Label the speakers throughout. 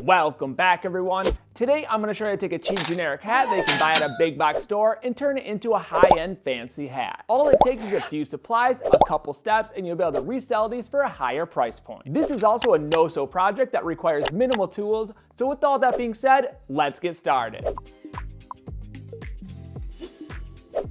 Speaker 1: Welcome back, everyone. Today I'm going to show you how to take a cheap generic hat that you can buy at a big box store and turn it into a high-end fancy hat. All it takes is a few supplies, a couple steps, and you'll be able to resell these for a higher price point. This is also a no-sew project that requires minimal tools, so with all that being said, let's get started.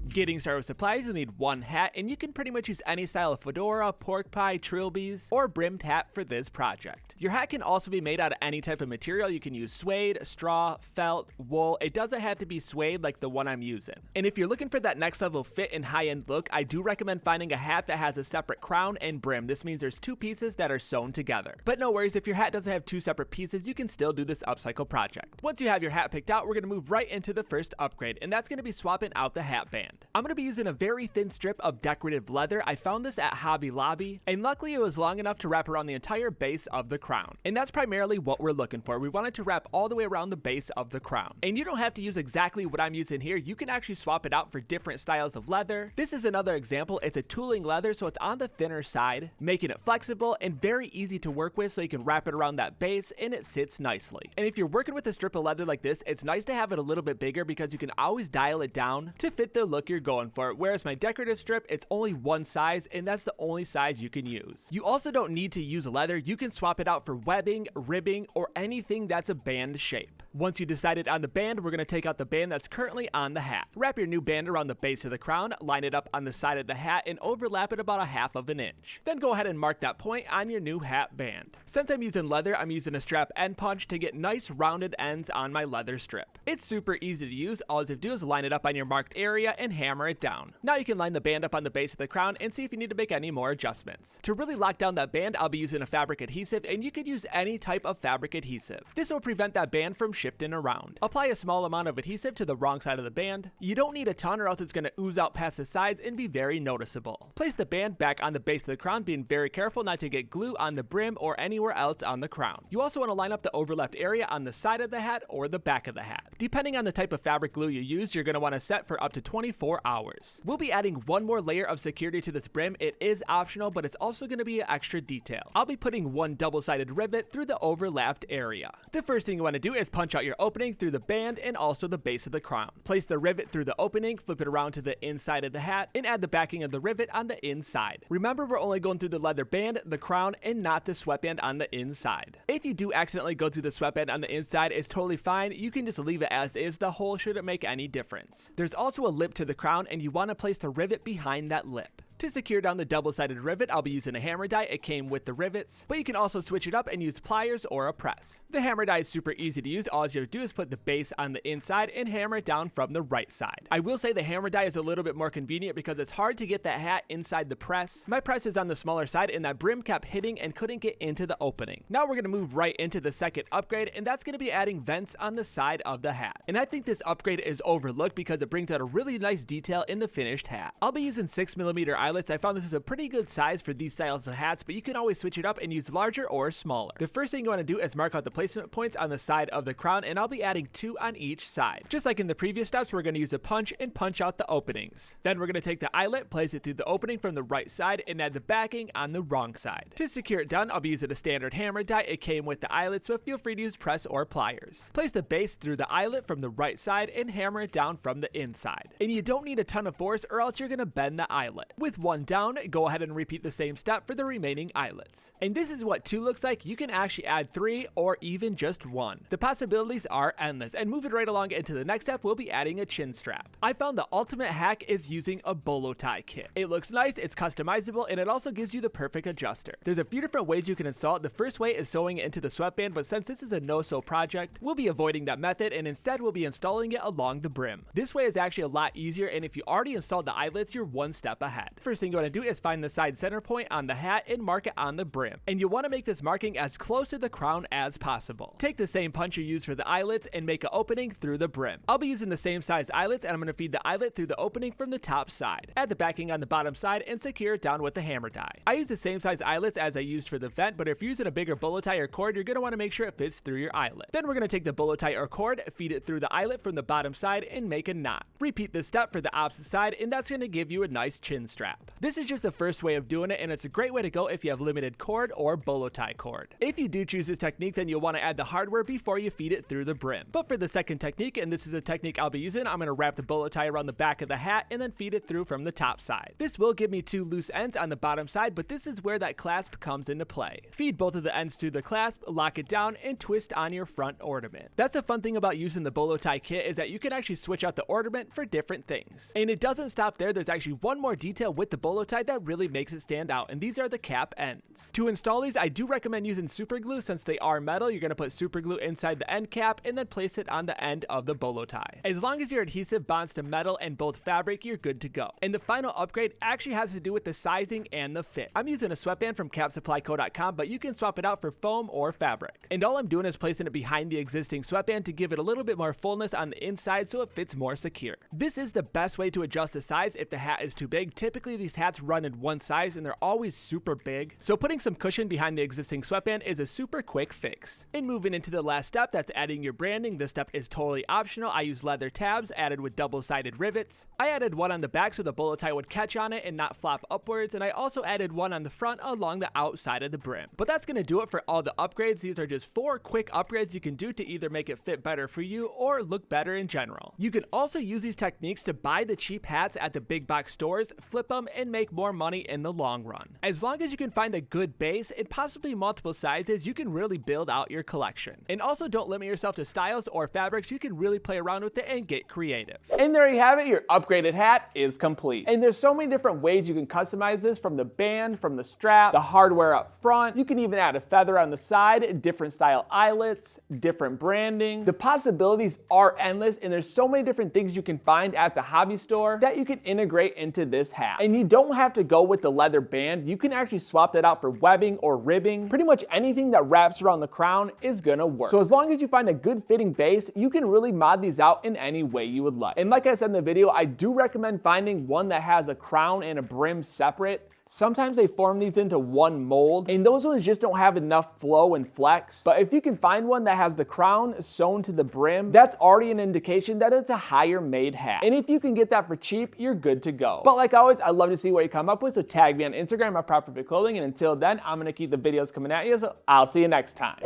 Speaker 1: Getting started with supplies, you'll need one hat, and you can pretty much use any style of fedora, pork pie, trilbies, or brimmed hat for this project. Your hat can also be made out of any type of material. You can use suede, straw, felt, wool. It doesn't have to be suede like the one I'm using. And if you're looking for that next level fit and high-end look, I do recommend finding a hat that has a separate crown and brim. This means there's two pieces that are sewn together. But no worries, if your hat doesn't have two separate pieces, you can still do this upcycle project. Once you have your hat picked out, we're going to move right into the first upgrade, and that's going to be swapping out the hatband. I'm going to be using a very thin strip of decorative leather. I found this at Hobby Lobby, and luckily it was long enough to wrap around the entire base of the crown. And that's primarily what we're looking for. We want it to wrap all the way around the base of the crown. And you don't have to use exactly what I'm using here. You can actually swap it out for different styles of leather. This is another example. It's a tooling leather, so it's on the thinner side, making it flexible and very easy to work with, so you can wrap it around that base and it sits nicely. And if you're working with a strip of leather like this, it's nice to have it a little bit bigger because you can always dial it down to fit the look you're going for. Whereas my decorative strip, it's only one size, and that's the only size you can use. You also don't need to use leather. You can swap it out for webbing, ribbing, or anything that's a band shape. Once you decided on the band, we're going to take out the band that's currently on the hat. Wrap your new band around the base of the crown, line it up on the side of the hat, and overlap it about 1/2 inch. Then go ahead and mark that point on your new hat band. Since I'm using leather, I'm using a strap end punch to get nice rounded ends on my leather strip. It's super easy to use. All you have to do is line it up on your marked area and hammer it down. Now you can line the band up on the base of the crown and see if you need to make any more adjustments. To really lock down that band, I'll be using a fabric adhesive, and you could use any type of fabric adhesive. This will prevent that band from shifting around. Apply a small amount of adhesive to the wrong side of the band. You don't need a ton or else it's going to ooze out past the sides and be very noticeable. Place the band back on the base of the crown, being very careful not to get glue on the brim or anywhere else on the crown. You also want to line up the overlapped area on the side of the hat or the back of the hat. Depending on the type of fabric glue you use, you're going to want to set for up to 24 hours. We'll be adding one more layer of security to this brim. It is optional, but it's also going to be an extra detail. I'll be putting one double-sided rivet through the overlapped area. The first thing you want to do is punch out your opening through the band and also the base of the crown. Place the rivet through the opening, flip it around to the inside of the hat, and add the backing of the rivet on the inside. Remember, we're only going through the leather band, the crown, and not the sweatband on the inside. If you do accidentally go through the sweatband on the inside, it's totally fine. You can just leave it as is. The hole shouldn't make any difference. There's also a lip to the crown, and you want to place the rivet behind that lip. To secure down the double-sided rivet, I'll be using a hammer die. It came with the rivets, but you can also switch it up and use pliers or a press. The hammer die is super easy to use. All you have to do is put the base on the inside and hammer it down from the right side. I will say the hammer die is a little bit more convenient because it's hard to get that hat inside the press. My press is on the smaller side, and that brim kept hitting and couldn't get into the opening. Now we're going to move right into the second upgrade, and that's going to be adding vents on the side of the hat. And I think this upgrade is overlooked because it brings out a really nice detail in the finished hat. I'll be using 6mm eyelets. I found this is a pretty good size for these styles of hats, but you can always switch it up and use larger or smaller. The first thing you want to do is mark out the placement points on the side of the crown, and I'll be adding 2 on each side. Just like in the previous steps, we're going to use a punch and punch out the openings. Then we're going to take the eyelet, place it through the opening from the right side, and add the backing on the wrong side. To secure it down, I'll be using a standard hammer die. It came with the eyelets, but feel free to use press or pliers. Place the base through the eyelet from the right side and hammer it down from the inside. And you don't need a ton of force or else you're going to bend the eyelet. With one down, go ahead and repeat the same step for the remaining eyelets. And this is what 2 looks like. You can actually add 3 or even just 1. The possibilities are endless. And moving right along into the next step, we'll be adding a chin strap. I found the ultimate hack is using a Bolo Tie Kit. It looks nice, it's customizable, and it also gives you the perfect adjuster. There's a few different ways you can install it. The first way is sewing it into the sweatband, but since this is a no-sew project, we'll be avoiding that method and instead we'll be installing it along the brim. This way is actually a lot easier, and if you already installed the eyelets, you're one step ahead. First thing you want to do is find the side center point on the hat and mark it on the brim. And you want to make this marking as close to the crown as possible. Take the same punch you used for the eyelets and make an opening through the brim. I'll be using the same size eyelets, and I'm going to feed the eyelet through the opening from the top side. Add the backing on the bottom side and secure it down with the hammer die. I use the same size eyelets as I used for the vent, but if you're using a bigger bolo tie or cord, you're going to want to make sure it fits through your eyelet. Then we're going to take the bolo tie or cord, feed it through the eyelet from the bottom side and make a knot. Repeat this step for the opposite side, and that's going to give you a nice chin strap. cap. This is just the first way of doing it, and it's a great way to go if you have limited cord or bolo tie cord. If you do choose this technique, then you'll want to add the hardware before you feed it through the brim. But for the second technique, and this is a technique I'll be using, I'm going to wrap the bolo tie around the back of the hat and then feed it through from the top side. This will give me 2 loose ends on the bottom side, but this is where that clasp comes into play. Feed both of the ends to the clasp, lock it down, and twist on your front ornament. That's the fun thing about using the Bolo Tie Kit, is that you can actually switch out the ornament for different things. And it doesn't stop there. There's actually one more detail with the bolo tie that really makes it stand out, and these are the cap ends. To install these, I do recommend using super glue. Since they are metal, you're going to put super glue inside the end cap and then place it on the end of the bolo tie. As long as your adhesive bonds to metal and both fabric, you're good to go. And the final upgrade actually has to do with the sizing and the fit. I'm using a sweatband from capsupplyco.com, but you can swap it out for foam or fabric. And all I'm doing is placing it behind the existing sweatband to give it a little bit more fullness on the inside so it fits more secure. This is the best way to adjust the size if the hat is too big. Typically these hats run in one size and they're always super big, so putting some cushion behind the existing sweatband is a super quick fix. And moving into the last step, that's adding your branding. This step is totally optional. I use leather tabs added with double-sided rivets. I added one on the back so the bolo tie would catch on it and not flop upwards, and I also added one on the front along the outside of the brim. But that's going to do it for all the upgrades. These are just 4 quick upgrades you can do to either make it fit better for you or look better in general. You can also use these techniques to buy the cheap hats at the big box stores, flip them, and make more money in the long run. As long as you can find a good base and possibly multiple sizes, you can really build out your collection. And also don't limit yourself to styles or fabrics. You can really play around with it and get creative. And there you have it. Your upgraded hat is complete. And there's so many different ways you can customize this, from the band, from the strap, the hardware up front. You can even add a feather on the side, different style eyelets, different branding. The possibilities are endless, and there's so many different things you can find at the hobby store that you can integrate into this hat. And you don't have to go with the leather band. You can actually swap that out for webbing or ribbing. Pretty much anything that wraps around the crown is gonna work. So as long as you find a good fitting base, you can really mod these out in any way you would like. And like I said in the video, I do recommend finding one that has a crown and a brim separate. Sometimes they form these into one mold, and those ones just don't have enough flow and flex. But if you can find one that has the crown sewn to the brim, that's already an indication that it's a higher made hat. And if you can get that for cheap, you're good to go. But like always, I'd love to see what you come up with, so tag me on Instagram at Proper Fit Clothing. And until then, I'm gonna keep the videos coming at you, so I'll see you next time.